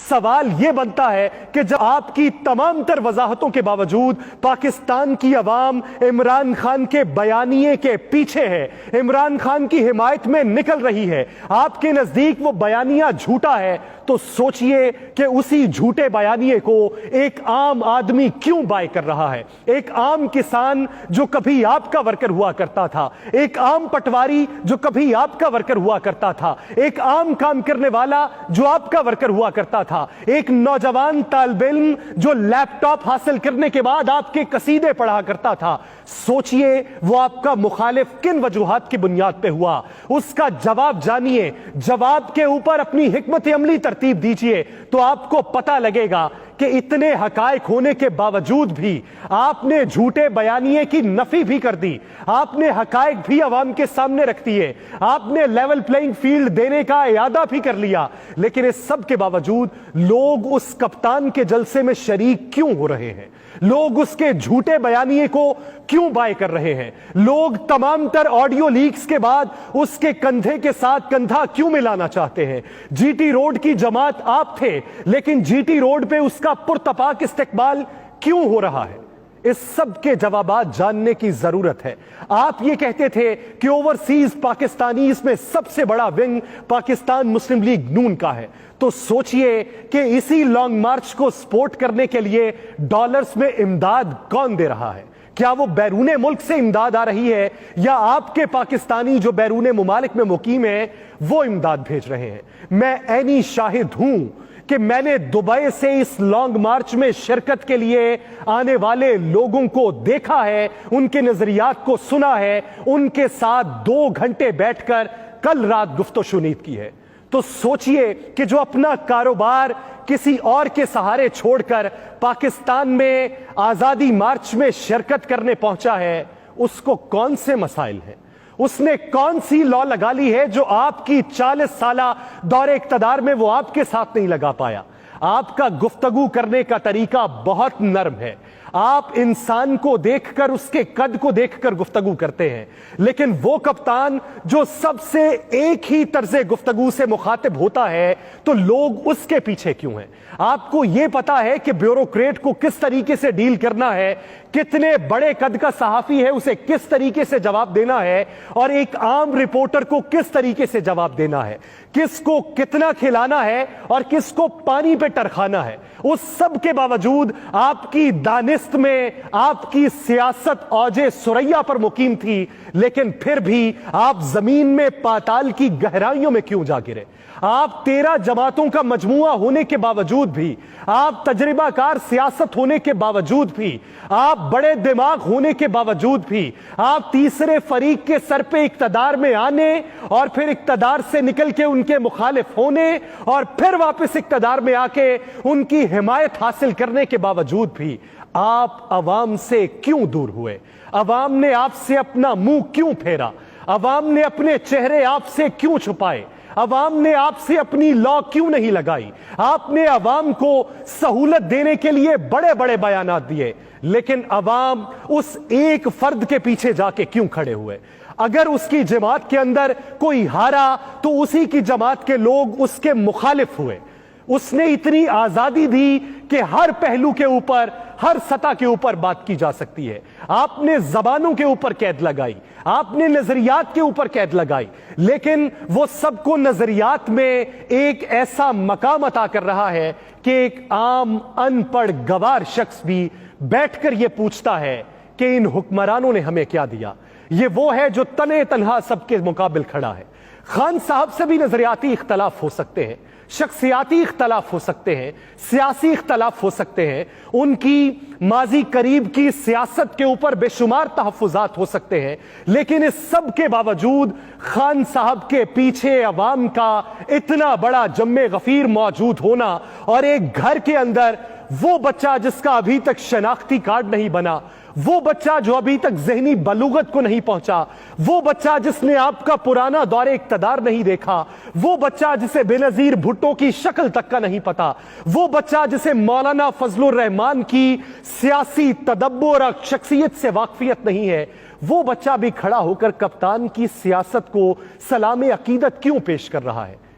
سوال یہ بنتا ہے کہ جب آپ کی تمام تر وضاحتوں کے باوجود پاکستان کی عوام عمران خان کے بیانیے کے پیچھے ہے، عمران خان کی حمایت میں نکل رہی ہے، آپ کے نزدیک وہ بیانیہ جھوٹا ہے، تو سوچئے کہ اسی جھوٹے بیانیے کو ایک عام آدمی کیوں بائی کر رہا ہے؟ ایک عام کسان جو کبھی آپ کا ورکر ہوا کرتا تھا، ایک عام پٹواری جو کبھی آپ کا ورکر ہوا کرتا تھا، ایک عام کام کرنے والا جو آپ کا ورکر ہوا کرتا تھا، ایک نوجوان طالب علم جو لیپ ٹاپ حاصل کرنے کے بعد آپ کے قصیدے پڑھا کرتا تھا، سوچئے وہ آپ کا مخالف کن وجوہات کی بنیاد پہ ہوا؟ اس کا جواب جانیے، جواب کے اوپر اپنی حکمت عملی ترتیب دیجئے تو آپ کو پتہ لگے گا کہ اتنے حقائق ہونے کے باوجود بھی آپ نے جھوٹے بیانیے کی نفی بھی کر دی، آپ نے حقائق بھی عوام کے سامنے رکھ دیے، آپ نے لیول پلینگ فیلڈ دینے کا اعادہ بھی کر لیا، لیکن اس سب کے باوجود لوگ اس کپتان کے جلسے میں شریک کیوں ہو رہے ہیں؟ لوگ اس کے جھوٹے بیانیے کو کیوں بائی کر رہے ہیں؟ لوگ تمام تر آڈیو لیکس کے بعد اس کے کندھے کے ساتھ کندھا کیوں ملانا چاہتے ہیں؟ جی ٹی روڈ کی جماعت آپ تھے، لیکن جی ٹی روڈ پہ اس کا پرتپاک استقبال کیوں ہو رہا ہے؟ اس سب کے جوابات جاننے کی ضرورت ہے۔ آپ یہ کہتے تھے کہ اوورسیز پاکستانیز میں سب سے بڑا ونگ پاکستان مسلم لیگ نون کا ہے، تو سوچئے کہ اسی لانگ مارچ کو سپورٹ کرنے کے لیے ڈالرز میں امداد کون دے رہا ہے؟ کیا وہ بیرون ملک سے امداد آ رہی ہے یا آپ کے پاکستانی جو بیرون ممالک میں مقیم ہیں وہ امداد بھیج رہے ہیں؟ میں عینی شاہد ہوں کہ میں نے دبئی سے اس لانگ مارچ میں شرکت کے لیے آنے والے لوگوں کو دیکھا ہے، ان کے نظریات کو سنا ہے، ان کے ساتھ 2 گھنٹے بیٹھ کر کل رات گفت و شنید کی ہے۔ تو سوچئے کہ جو اپنا کاروبار کسی اور کے سہارے چھوڑ کر پاکستان میں آزادی مارچ میں شرکت کرنے پہنچا ہے، اس کو کون سے مسائل ہیں؟ اس نے کون سی لا لگا لی ہے جو آپ کی 40 سالہ دور اقتدار میں وہ آپ کے ساتھ نہیں لگا پایا؟ آپ کا گفتگو کرنے کا طریقہ بہت نرم ہے، آپ انسان کو دیکھ کر، اس کے قد کو دیکھ کر گفتگو کرتے ہیں، لیکن وہ کپتان جو سب سے ایک ہی طرز گفتگو سے مخاطب ہوتا ہے تو لوگ اس کے پیچھے کیوں ہیں؟ آپ کو یہ پتا ہے کہ بیوروکریٹ کو کس طریقے سے ڈیل کرنا ہے، کتنے بڑے قد کا صحافی ہے اسے کس طریقے سے جواب دینا ہے، اور ایک عام رپورٹر کو کس طریقے سے جواب دینا ہے، کس کو کتنا کھلانا ہے اور کس کو پانی پہ ٹرکھانا ہے۔ اس سب کے باوجود آپ کی دانست میں آپ کی سیاست اوج ثریا پر مقیم تھی، لیکن پھر بھی آپ زمین میں پاتال کی گہرائیوں میں کیوں جا گرے؟ آپ 13 جماعتوں کا مجموعہ ہونے کے باوجود بھی، آپ تجربہ کار سیاست ہونے کے باوجود بھی، آپ بڑے دماغ ہونے کے باوجود بھی، آپ تیسرے فریق کے سر پہ اقتدار میں آنے اور پھر اقتدار سے نکل کے ان کے مخالف ہونے اور پھر واپس اقتدار میں آ کے ان کی حمایت حاصل کرنے کے باوجود بھی آپ عوام سے کیوں دور ہوئے؟ عوام نے آپ سے اپنا منہ کیوں پھیرا؟ عوام نے اپنے چہرے آپ سے کیوں چھپائے؟ عوام نے آپ سے اپنی لا کیوں نہیں لگائی؟ آپ نے عوام کو سہولت دینے کے لیے بڑے بڑے بیانات دیے، لیکن عوام اس ایک فرد کے پیچھے جا کے کیوں کھڑے ہوئے؟ اگر اس کی جماعت کے اندر کوئی ہارا تو اسی کی جماعت کے لوگ اس کے مخالف ہوئے۔ اس نے اتنی آزادی دی کہ ہر پہلو کے اوپر، ہر سطح کے اوپر بات کی جا سکتی ہے۔ آپ نے زبانوں کے اوپر قید لگائی، آپ نے نظریات کے اوپر قید لگائی، لیکن وہ سب کو نظریات میں ایک ایسا مقام عطا کر رہا ہے کہ ایک عام ان پڑھ گوار شخص بھی بیٹھ کر یہ پوچھتا ہے کہ ان حکمرانوں نے ہمیں کیا دیا؟ یہ وہ ہے جو تنے تنہا سب کے مقابل کھڑا ہے۔ خان صاحب سے بھی نظریاتی اختلاف ہو سکتے ہیں، شخصیاتی اختلاف ہو سکتے ہیں، سیاسی اختلاف ہو سکتے ہیں، ان کی ماضی قریب کی سیاست کے اوپر بے شمار تحفظات ہو سکتے ہیں، لیکن اس سب کے باوجود خان صاحب کے پیچھے عوام کا اتنا بڑا جم غفیر موجود ہونا، اور ایک گھر کے اندر وہ بچہ جس کا ابھی تک شناختی کارڈ نہیں بنا، وہ بچہ جو ابھی تک ذہنی بلوغت کو نہیں پہنچا، وہ بچہ جس نے آپ کا پرانا دور اقتدار نہیں دیکھا، وہ بچہ جسے بینظیر بھٹو کی شکل تک کا نہیں پتا، وہ بچہ جسے مولانا فضل الرحمان کی سیاسی تدبر اور شخصیت سے واقفیت نہیں ہے، وہ بچہ بھی کھڑا ہو کر کپتان کی سیاست کو سلام عقیدت کیوں پیش کر رہا ہے؟